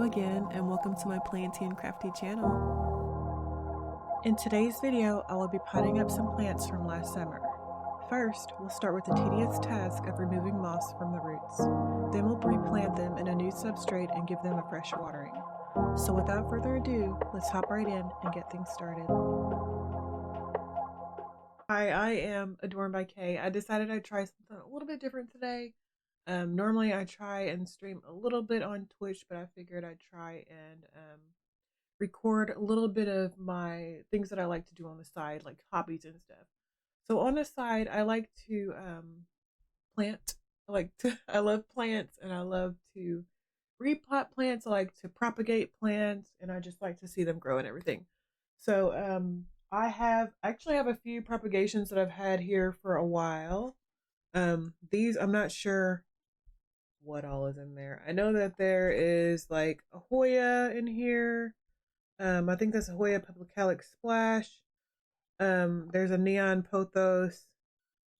again, and welcome to my Planty and Crafty channel. In today's video, I will be potting up some plants from last summer. First, we'll start with the tedious task of removing moss from the roots. Then we'll replant them in a new substrate and give them a fresh watering. So without further ado, let's hop right in and get things started. Hi, I am Adorned by Kay. I decided I'd try something a little bit different today. Normally I try and stream a little bit on Twitch, but I figured I'd try and record a little bit of my things that I like to do on the side, like hobbies and stuff. So on the side, I like to plant. I love plants, and I love to repot plants. I like to propagate plants, and I just like to see them grow and everything. So I actually have a few propagations that I've had here for a while. These, I'm not sure what all is in there. I know that there is like a Hoya in here. I think that's a Hoya Publicalyx Splash. There's a neon pothos.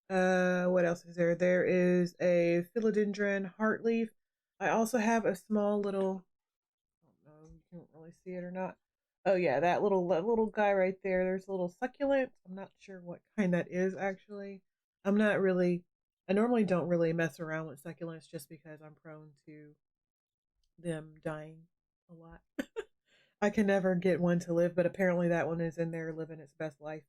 What else is there? There is a philodendron heartleaf. I also have a small little, I don't know if you can really see it or not. Oh yeah, that little guy right there. There's a little succulent. I'm not sure what kind that is actually. I normally don't really mess around with succulents just because I'm prone to them dying a lot. I can never get one to live, but apparently that one is in there living its best life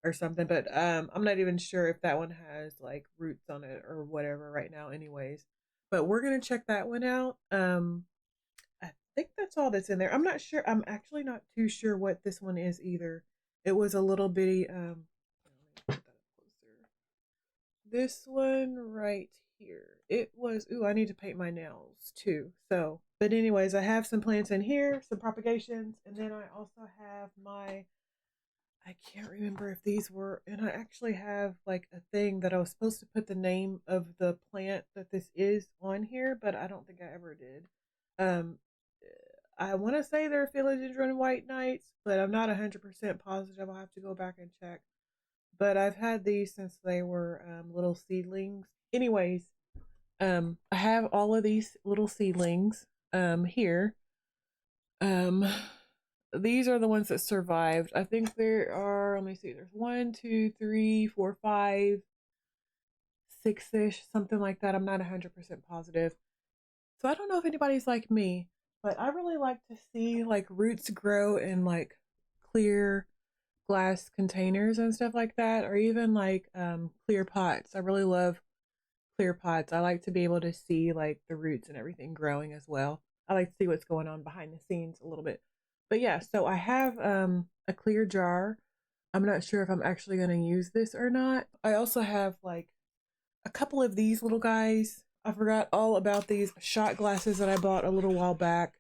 or something. But I'm not even sure if that one has like roots on it or whatever right now anyways. But we're going to check that one out. I think that's all that's in there. I'm not sure. I'm actually not too sure what this one is either. It was a little bitty, this one right here. It was, ooh, I need to paint my nails too. So, but anyways, I have some plants in here, some propagations, and then I also have my, I can't remember if these were, and I actually have like a thing that I was supposed to put the name of the plant that this is on here, but I don't think I ever did. I want to say they're philodendron white knights, but I'm not 100% positive. I'll have to go back and check. But I've had these since they were little seedlings. Anyways, I have all of these little seedlings here. These are the ones that survived. I think there are, let me see, there's 1, 2, 3, 4, 5, 6-ish, something like that. I'm not 100% positive. So I don't know if anybody's like me, but I really like to see like roots grow in like clear glass containers and stuff like that, or even like clear pots. I really love clear pots. I like to be able to see like the roots and everything growing as well. I like to see what's going on behind the scenes a little bit. But yeah, so I have a clear jar. I'm not sure if I'm actually going to use this or not. I also have like a couple of these little guys. I forgot all about these shot glasses that I bought a little while back.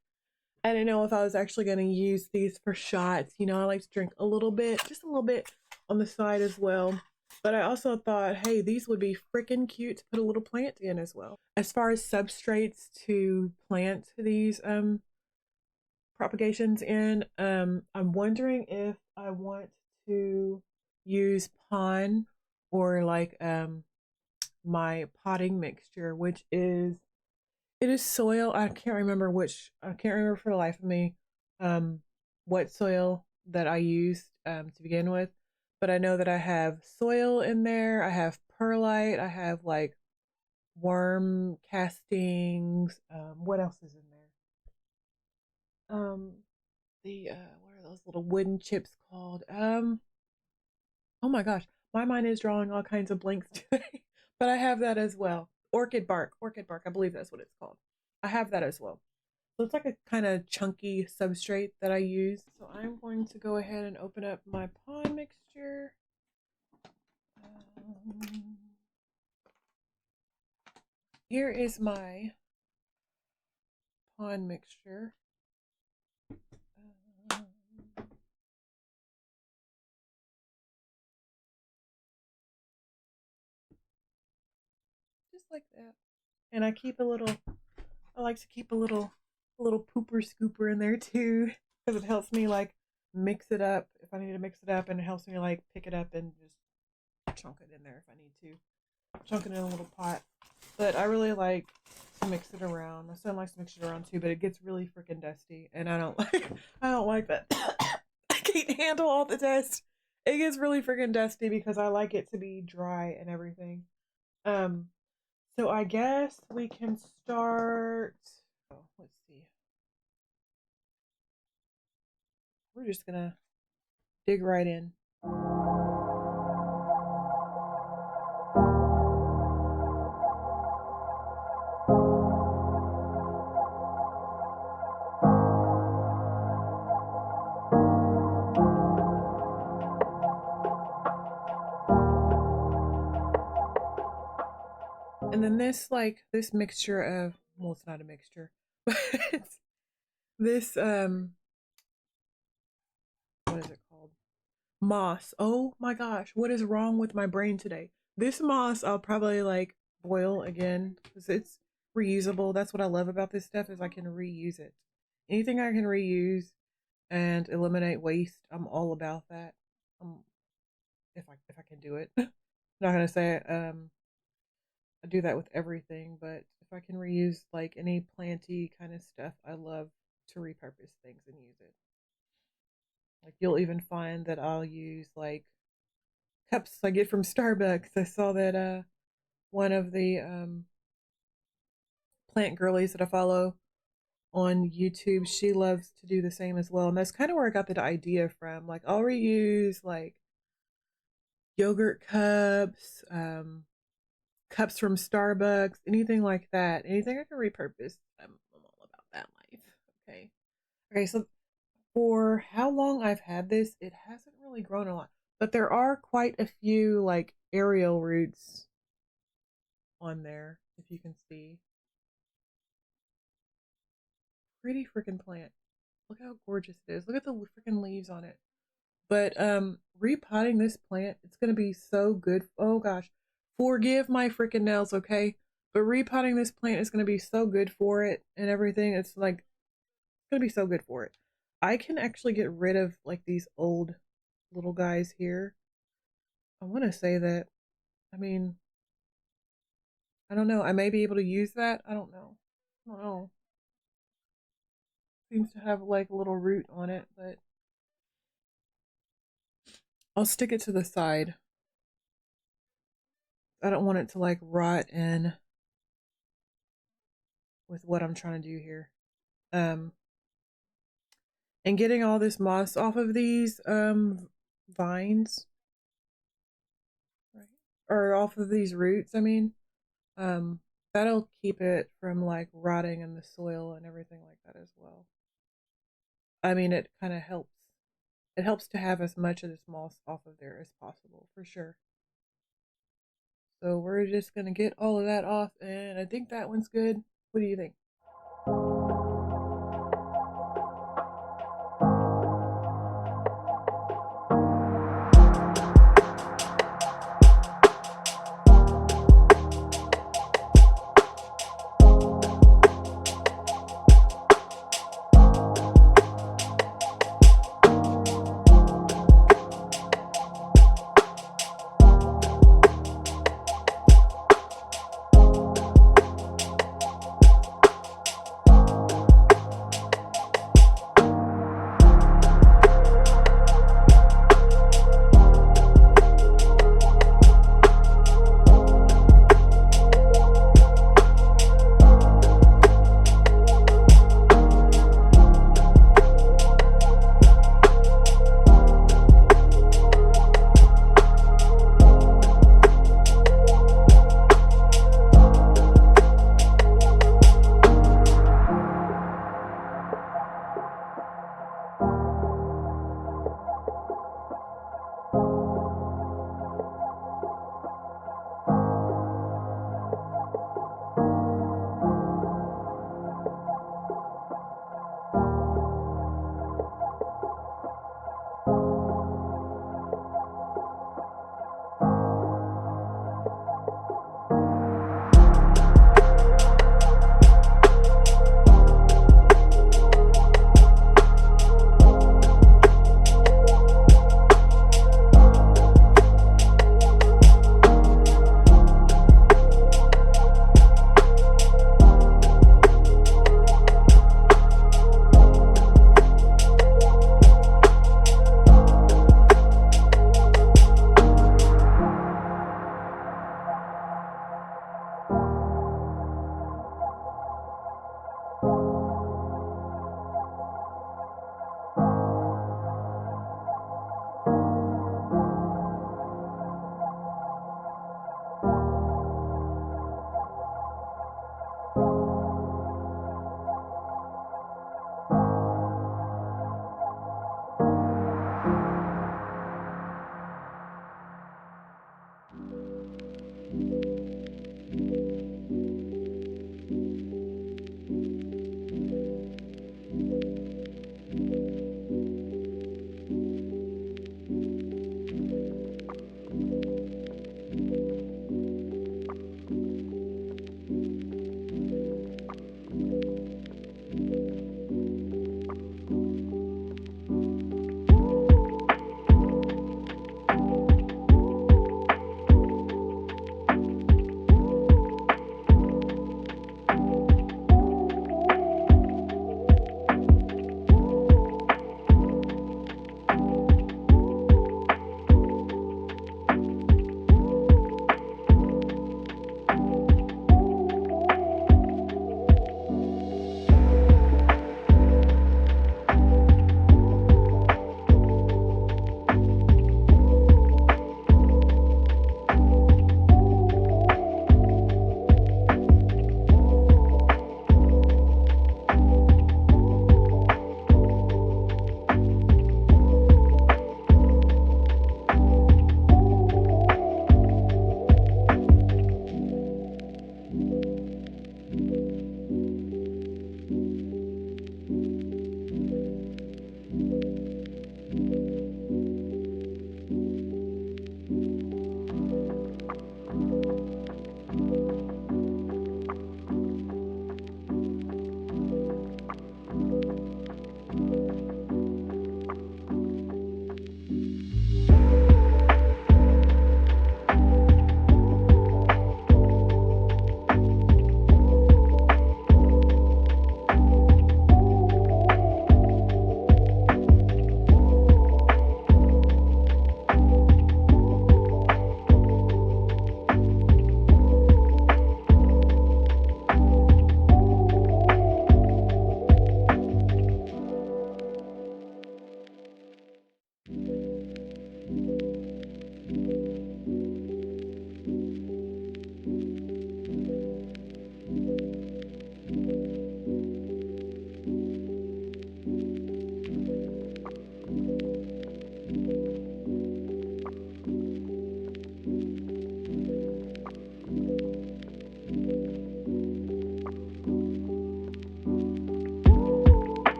I didn't know if I was actually going to use these for shots. You know, I like to drink a little bit, just a little bit on the side as well. But I also thought, hey, these would be freaking cute to put a little plant in as well. As far as substrates to plant these propagations in, I'm wondering if I want to use pon or like my potting mixture, which is, it is soil. I can't remember for the life of me what soil that I used to begin with, but I know that I have soil in there. I have perlite. I have like worm castings. What else is in there? What are those little wooden chips called? Oh my gosh, my mind is drawing all kinds of blanks today, but I have that as well. Orchid bark, I believe that's what it's called. I have that as well. So it's like a kind of chunky substrate that I use. So I'm going to go ahead and open up my pon mixture. Here is my pon mixture. Just like that. And I keep a little, I like to keep a little pooper scooper in there too, because it helps me like mix it up if I need to mix it up, and it helps me like pick it up and just chunk it in there if I need to. Chunk it in a little pot. But I really like to mix it around. My son likes to mix it around too, but it gets really freaking dusty, and I don't like that. I can't handle all the dust. It gets really freaking dusty because I like it to be dry and everything. So I guess we can start. Oh, let's see. We're just gonna dig right in. And then this mixture of, well, it's not a mixture, but it's this what is it called? Moss. Oh my gosh, what is wrong with my brain today? This moss I'll probably like boil again because it's reusable. That's what I love about this stuff is I can reuse it. Anything I can reuse and eliminate waste, I'm all about that. If I can do it. I'm not gonna say I do that with everything, but if I can reuse like any planty kind of stuff, I love to repurpose things and use it. Like you'll even find that I'll use like cups I get from Starbucks. I saw that one of the plant girlies that I follow on YouTube, she loves to do the same as well. And that's kind of where I got the idea from. Like I'll reuse like yogurt cups, cups from Starbucks, anything like that. Anything I can repurpose. I'm all about that life. Okay. Okay, so for how long I've had this, it hasn't really grown a lot. But there are quite a few like aerial roots on there, if you can see. Pretty freaking plant. Look how gorgeous it is. Look at the freaking leaves on it. But repotting this plant, it's gonna be so good. Oh gosh. Forgive my freaking nails, okay? But repotting this plant is gonna be so good for it and everything. It's like it's gonna be so good for it. I can actually get rid of like these old little guys here. I want to say that, I mean, I don't know. I may be able to use that. I don't know. I don't know. Seems to have like a little root on it, but I'll stick it to the side. I don't want it to like rot in with what I'm trying to do here. And getting all this moss off of these vines, right? Or off of these roots, I mean, that'll keep it from like rotting in the soil and everything like that as well. I mean, it kind of helps. It helps to have as much of this moss off of there as possible, for sure. So we're just going to get all of that off, and I think that one's good. What do you think?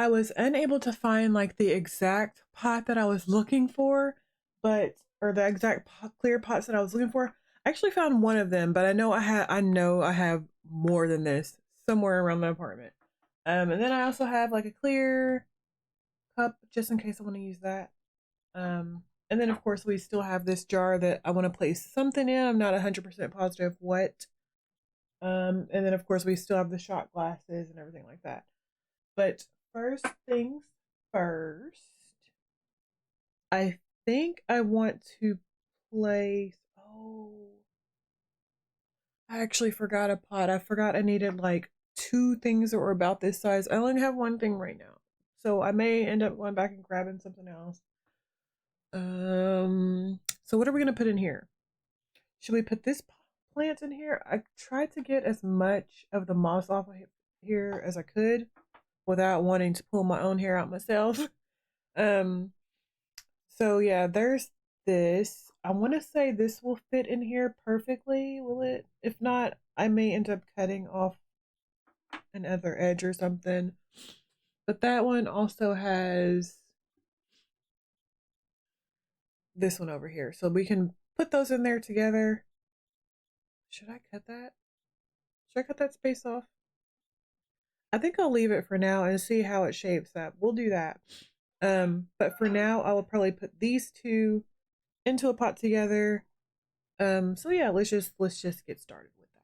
I was unable to find like the exact pot that I was looking for, or the exact clear pots that I was looking for. I actually found one of them, but I know I have more than this somewhere around the apartment. And then I also have like a clear cup just in case I want to use that. And then of course we still have this jar that I want to place something in. I'm not 100% positive what. And then of course we still have the shot glasses and everything like that. But first things first, I think I want to place, I actually forgot a pot. I forgot I needed like 2 things that were about this size. I only have 1 thing right now. So I may end up going back and grabbing something else. So what are we going to put in here? Should we put this plant in here? I tried to get as much of the moss off of here as I could without wanting to pull my own hair out myself. So yeah, there's this. I want to say this will fit in here perfectly. Will it? If not, I may end up cutting off another edge or something. But that one also has this one over here. So we can put those in there together. Should I cut that? Should I cut that space off? I think I'll leave it for now and see how it shapes up. We'll do that. But for now, I will probably put these 2 into a pot together. So yeah, let's just get started with that.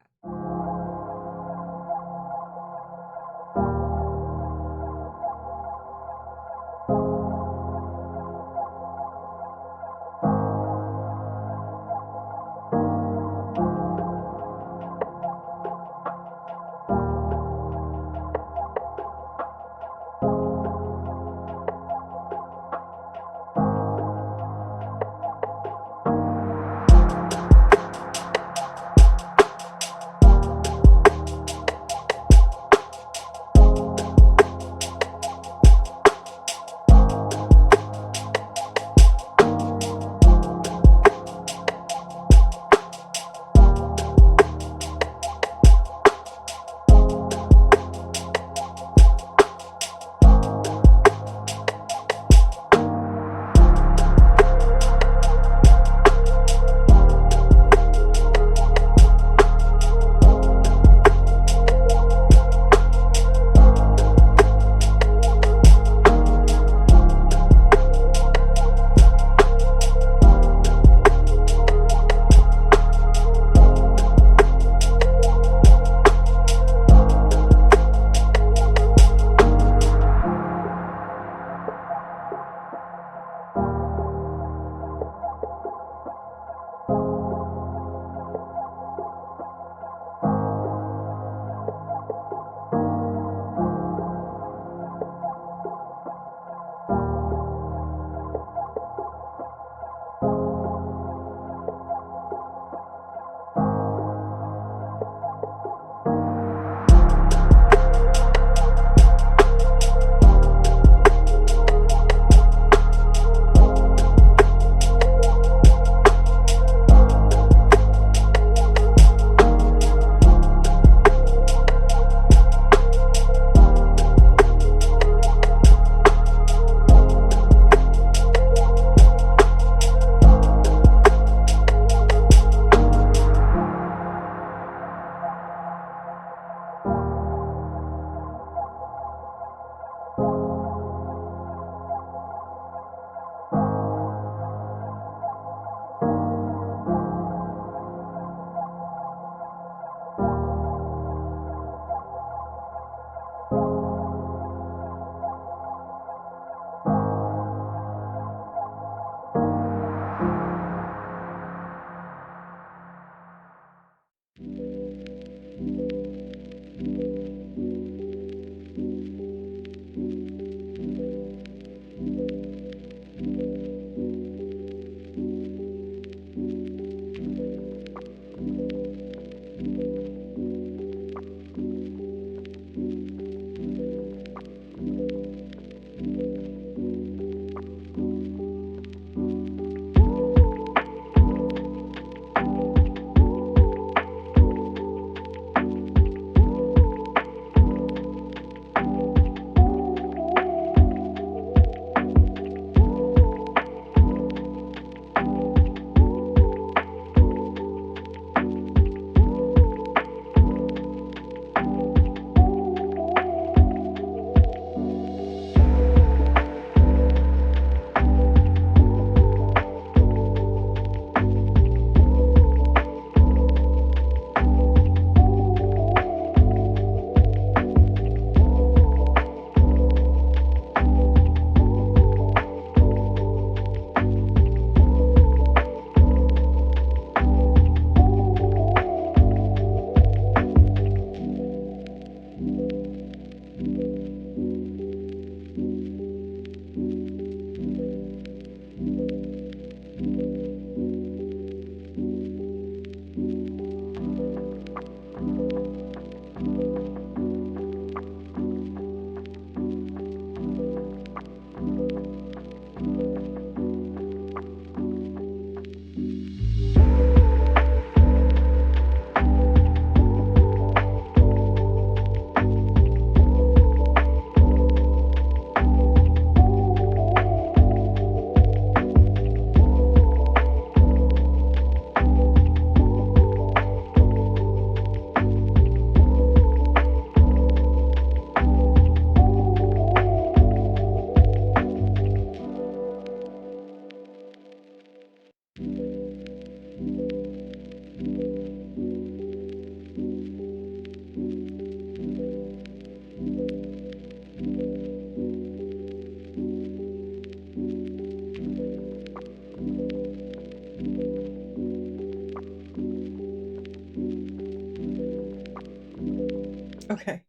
Okay.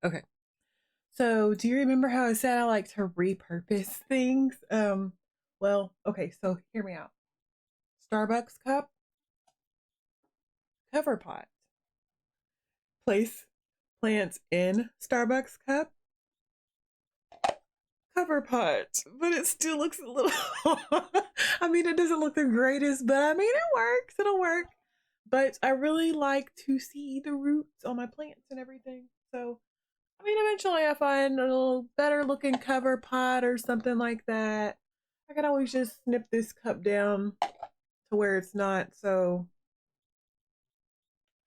Okay. So do you remember how I said I like to repurpose things? Well, okay, so hear me out. Starbucks cup, cover pot. Place plants in Starbucks cup, cover pot. But it still looks a little I mean, it doesn't look the greatest, but I mean it works. It'll work. But I really like to see the roots on my plants and everything. So I mean, eventually I find a little better looking cover pot or something like that. I can always just snip this cup down to where it's not so,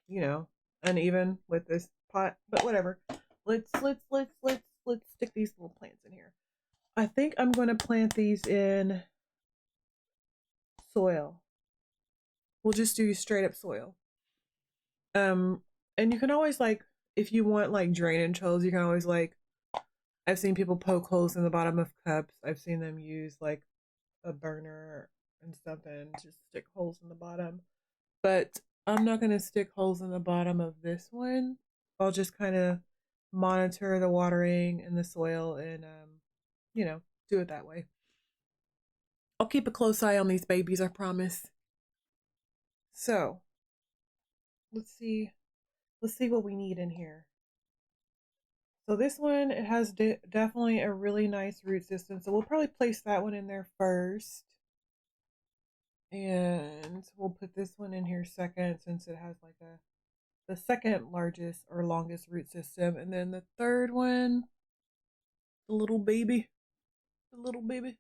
you know, uneven with this pot, but whatever. Let's stick these little plants in here. I think I'm going to plant these in soil. We'll just do straight up soil. And you can always, like, if you want like drainage holes, you can always, like, I've seen people poke holes in the bottom of cups. I've seen them use like a burner and stuff and just stick holes in the bottom. But I'm not going to stick holes in the bottom of this one. I'll just kind of monitor the watering and the soil and, you know, do it that way. I'll keep a close eye on these babies, I promise. So, let's see what we need in here. So this one, it has definitely a really nice root system. So we'll probably place that one in there first. And we'll put this one in here second since it has like the second largest or longest root system. And then the third one, the little baby. The little baby.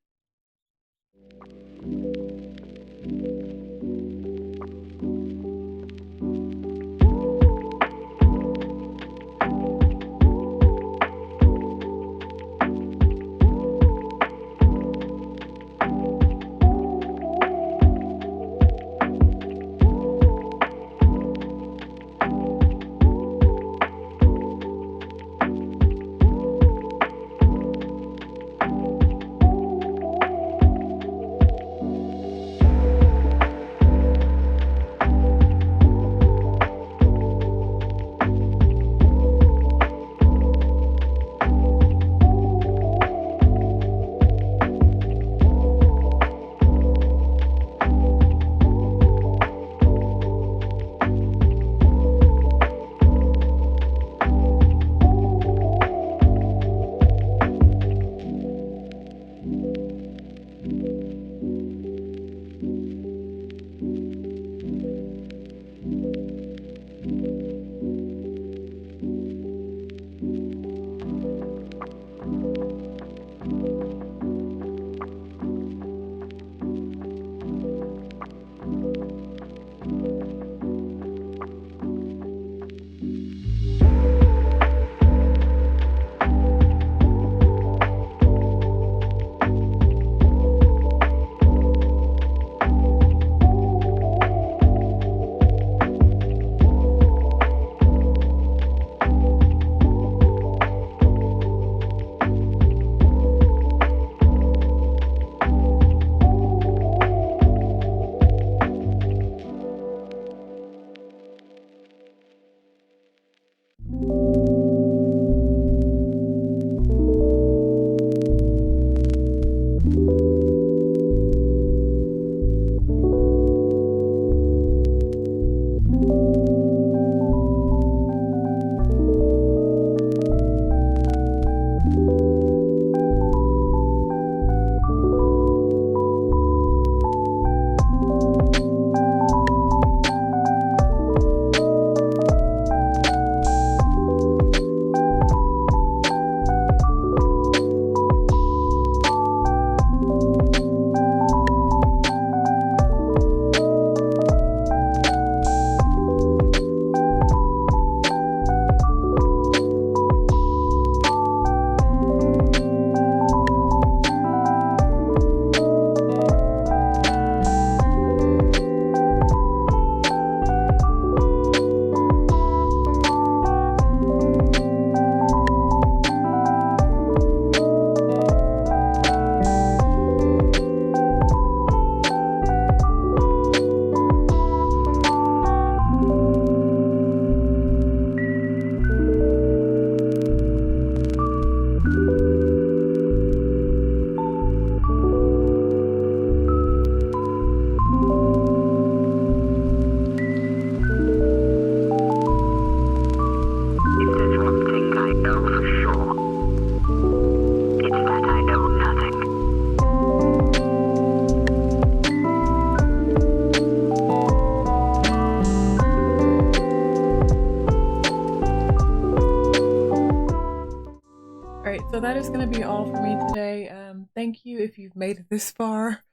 So that is going to be all for me today. Thank you if you've made it this far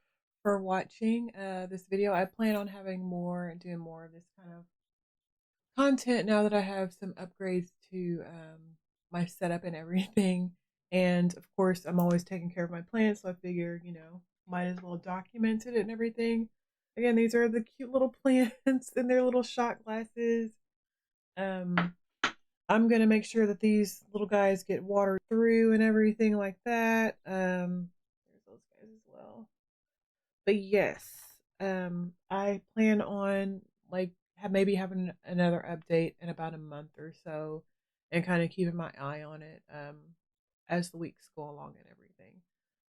for watching this video. I plan on having doing more of this kind of content now that I have some upgrades to my setup and everything. And of course, I'm always taking care of my plants, so I figure, might as well document it and everything. Again, these are the cute little plants in their little shot glasses. I'm gonna make sure that these little guys get watered through and everything like that. There's those guys as well. But yes, I plan on like maybe having another update in about a month or so, and kind of keeping my eye on it as the weeks go along and everything.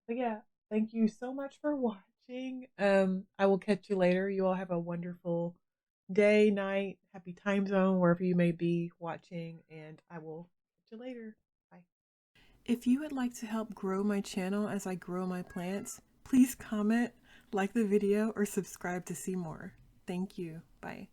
But yeah, thank you so much for watching. I will catch you later. You all have a wonderful day, night, happy time zone, wherever you may be watching, and I will catch you later. Bye. If you would like to help grow my channel as I grow my plants, please comment, like the video, or subscribe to see more. Thank you. Bye.